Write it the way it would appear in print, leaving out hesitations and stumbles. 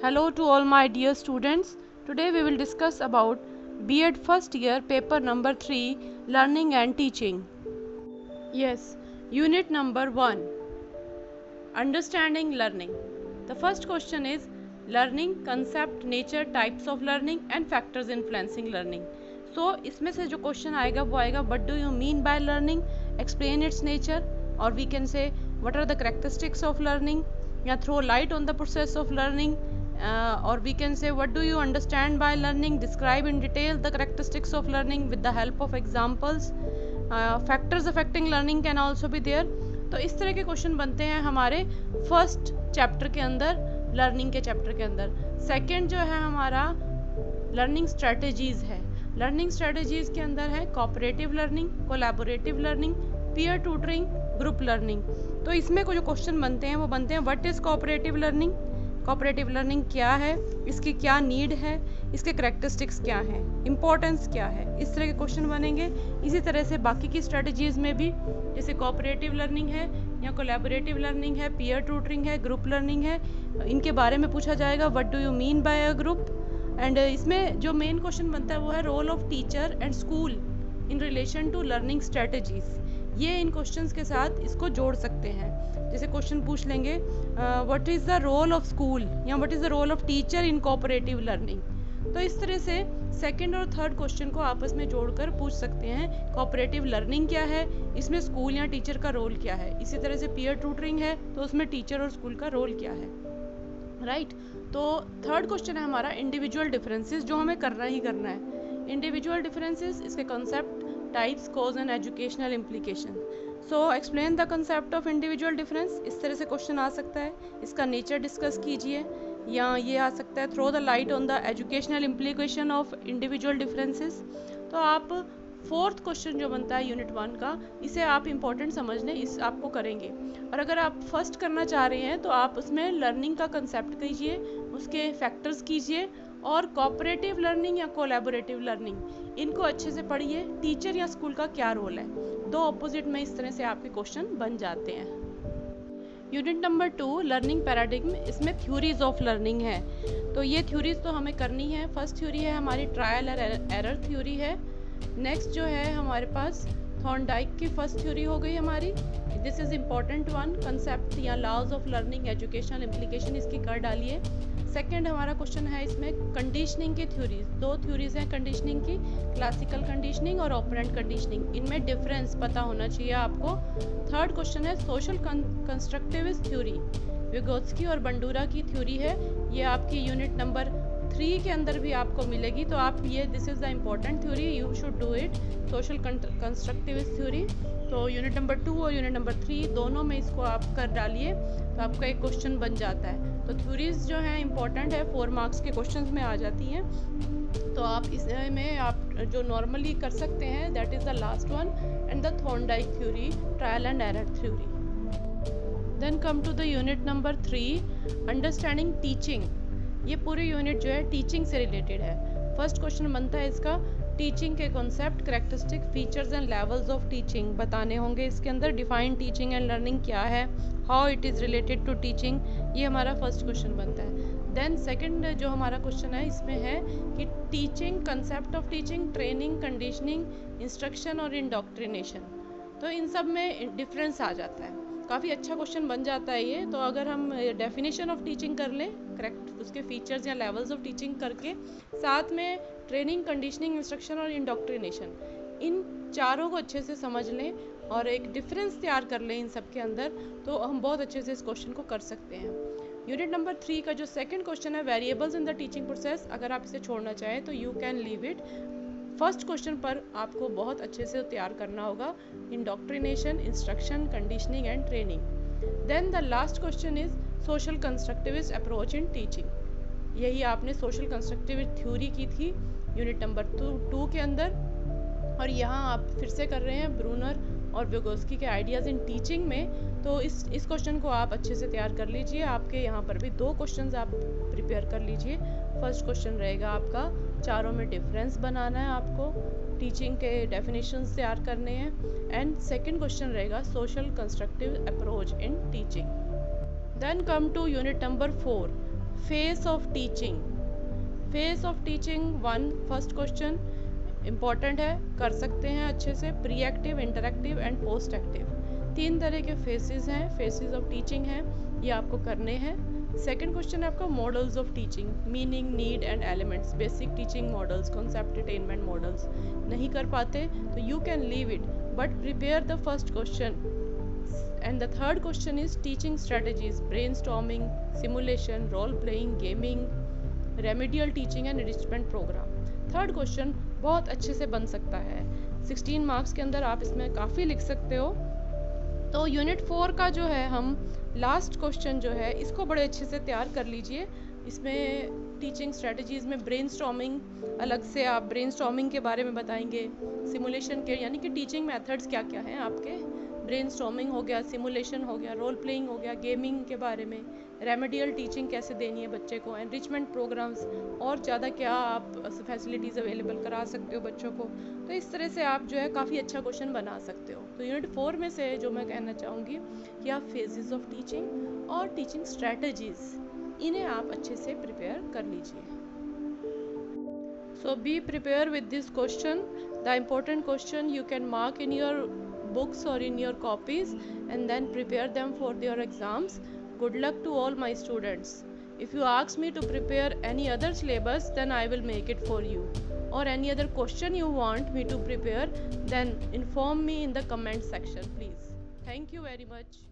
Hello to all my dear students. Today we will discuss about B.Ed first year paper number 3 learning and teaching. Yes, unit number 1 understanding learning. The first question is learning concept, nature, types of learning and factors influencing learning. So इसमें से जो question आएगा वो आएगा what do you mean by learning, explain its nature, or we can say what are the characteristics of learning, या throw light on the process of learning, or we can say what do you understand by learning, describe in detail the characteristics of learning with the help of examples. Factors affecting learning can also be there. तो इस तरह के question बनते हैं हमारे first chapter के अंदर, learning के चैप्टर के अंदर. सेकंड जो है हमारा लर्निंग स्ट्रेटजीज है. लर्निंग स्ट्रेटजीज के अंदर है cooperative learning, collaborative learning, peer tutoring, group learning. तो इसमें जो क्वेश्चन बनते हैं वो बनते हैं what is cooperative learning, cooperative learning क्या है, इसकी क्या नीड है, इसके करैक्टरिस्टिक्स क्या हैं, इंपॉर्टेंस क्या है, इस तरह के क्वेश्चन बनेंगे. इसी तरह से बाकी की स्ट्रेटजीज में भी जैसे कोऑपरेटिव लर्निंग है या कोलैबोरेटिव लर्निंग है, पीयर ट्यूटरिंग है, ग्रुप लर्निंग है, इनके बारे में पूछा जाएगा what do you mean by a group. And इसमें जो मेन क्वेश्चन बनता है वो है role of teacher and school in relation to learning strategies. ये इन क्वेश्चंस के साथ इसको जोड़ सकते हैं. जैसे क्वेश्चन पूछ लेंगे what is the role of school या what is the role of teacher in cooperative learning. तो इस तरह से सेकंड और थर्ड क्वेश्चन को आपस में जोड़कर पूछ सकते हैं कोऑपरेटिव लर्निंग क्या है, इसमें स्कूल या टीचर का रोल क्या है. इसी तरह से पीयर ट्यूटरिंग है तो उसमें टीचर और स्कूल का रोल क्या है. राइट. तो थर्ड क्वेश्चन है हमारा इंडिविजुअल डिफरेंसेस, जो हमें करना ही करना है. इंडिविजुअल डिफरेंसेस, इसके concept, types, cause and educational implication. So explain the concept of individual difference. इस तरह से क्वेश्चन आ सकता है. इसका नेचर डिस्कस कीजिए, या ये आ सकता है throw the light on the educational implication of individual differences. तो आप फोर्थ क्वेश्चन जो बनता है यूनिट 1 का, इसे आप इंपॉर्टेंट समझ लें, इस आपको करेंगे. और अगर आप फर्स्ट करना चाह रहे हैं तो आप उसमें लर्निंग का कंसेप्ट कीजिए, उसके फैक्टर्स कीजिए, और कोऑपरेटिव लर्निंग या कोलैबोरेटिव लर्निंग इनको अच्छे से पढ़िए. टीचर या स्कूल का क्या रोल है, दो ऑपोजिट में इस तरह से आपके क्वेश्चन बन जाते हैं. Unit number 2 learning paradigm. इसमें थ्योरीज ऑफ लर्निंग है. तो ये थ्योरीज तो हमें करनी है. फर्स्ट थ्योरी है हमारी ट्रायल एरर थ्योरी है. नेक्स्ट जो है हमारे पास थॉर्नडाइक की फर्स्ट थ्योरी हो गई हमारी. This is important one. Concept या laws of learning, educational implication इसकी कर डालिए. सेकेंड हमारा क्वेश्चन है इसमें कंडीशनिंग की थ्योरीज. दो थ्योरीज हैं कंडीशनिंग की, क्लासिकल कंडीशनिंग और ऑपरेंट कंडीशनिंग. इनमें डिफरेंस पता होना चाहिए आपको. थर्ड क्वेश्चन है सोशल कंस्ट्रक्टिविस्ट थ्योरी. विगोत्स्की और बंडूरा की थ्योरी है. ये आपकी यूनिट नंबर 3 के अंदर भी आपको मिलेगी. तो आप ये this is the important theory, you should do it. Social constructivist theory. तो यूनिट नंबर 2 और यूनिट नंबर 3 दोनों में इसको आप कर डालिए तो आपका एक क्वेश्चन बन जाता है. तो थ्योरीज जो हैं इंपॉर्टेंट है, 4 मार्क्स के क्वेश्चंस में आ जाती हैं. तो आप इसमें आप जो नॉर्मली कर सकते हैं that is the last one, and the Thorndike theory, trial and error theory. Then come to the unit number 3 understanding teaching. ये पूरी यूनिट जो है टीचिंग से रिलेटेड है. फर्स्ट क्वेश्चन बनता है इसका टीचिंग के concept, characteristic, features and levels of teaching बताने होंगे. इसके अंदर डिफाइन टीचिंग एंड लर्निंग क्या है, how it is related to teaching, ये हमारा फर्स्ट क्वेश्चन बनता है. देन सेकंड जो हमारा क्वेश्चन है इसमें है कि teaching, concept of teaching, training, conditioning, instruction और इंडोक्ट्रिनेशन. तो इन सब में डिफरेंस आ जाता है. काफ़ी अच्छा क्वेश्चन बन जाता है ये. तो अगर हम डेफिनेशन ऑफ टीचिंग कर लें, करेक्ट, उसके फीचर्स या लेवल्स ऑफ टीचिंग करके, साथ में ट्रेनिंग, कंडीशनिंग, इंस्ट्रक्शन और इंडोक्ट्रिनेशन, इन चारों को अच्छे से समझ लें और एक डिफरेंस तैयार कर लें इन सब के अंदर, तो हम बहुत अच्छे से इस क्वेश्चन को कर सकते हैं. यूनिट नंबर 3 का जो सेकंड क्वेश्चन है variables in the teaching process, अगर आप इसे छोड़ना चाहें तो you can leave it. First question पर आपको बहुत अच्छे से तैयार करना होगा indoctrination, instruction, conditioning and training. Then the last question is social constructivist approach in teaching. यही आपने सोशल कंस्ट्रक्टिविस्ट थ्योरी की थी यूनिट नंबर 2 के अंदर, और यहाँ आप फिर से कर रहे हैं ब्रूनर और विगोत्स्की के आइडियाज़ इन टीचिंग में. तो इस क्वेश्चन को आप अच्छे से तैयार कर लीजिए. आपके यहाँ पर भी 2 क्वेश्चंस आप प्रिपेयर कर लीजिए. फर्स्ट क्वेश्चन रहेगा आपका चारों में डिफरेंस बनाना है आपको, टीचिंग के डेफिनेशंस तैयार करने हैं, एंड सेकंड क्वेश्चन रहेगा social constructive approach in teaching. Then come to unit number 4 phase of teaching. Phase of teaching one first question important है, कर सकते हैं अच्छे से। Pre active, interactive and post active, 3 तरह के फेसेस हैं, फेसेस ऑफ टीचिंग हैं, ये आपको करने हैं। सेकंड क्वेश्चन है आपका models of teaching, meaning, need and elements, basic teaching models, concept attainment models. नहीं कर पाते तो you can leave it, but prepare the first question. And the third question is teaching strategies, brainstorming, simulation, role playing, gaming, remedial teaching and enrichment program. Third question बहुत अच्छे से बन सकता है, 16 मार्क्स के अंदर आप इसमें काफ़ी लिख सकते हो। तो यूनिट 4 का जो है हम लास्ट क्वेश्चन जो है इसको बड़े अच्छे से तैयार कर लीजिए। इसमें टीचिंग स्ट्रेटजीज़ में ब्रेनस्टॉर्मिंग, अलग से आप ब्रेनस्टॉर्मिंग के बारे में बताएंगे, सिमुलेशन के यानी कि टीचिंग मेथड्स क्या क्या हैं आपके, ब्रेनस्टॉर्मिंग हो गया, सिमुलेशन हो गया, रोल प्लेइंग हो गया, गेमिंग के बारे में, रेमेडियल टीचिंग कैसे देनी है बच्चे को, एनरिचमेंट प्रोग्राम्स और ज़्यादा क्या आप फैसिलिटीज़ अवेलेबल करा सकते हो बच्चों को। तो इस तरह से आप जो है काफ़ी अच्छा क्वेश्चन बना सकते हो। तो यूनिट 4 में से जो मैं कहना चाहूँगी कि आप फेजेस ऑफ टीचिंग और टीचिंग स्ट्रेटजीज़ इन्हें आप अच्छे से प्रिपेयर कर लीजिए। So be prepare with this question, the important question you can mark in your books or in your copies and then prepare them for your exams. Good luck to all my students. If you ask me to prepare any other syllabus, then I will make it for you, or any other question you want me to prepare, then inform me in the comment section please. Thank you very much.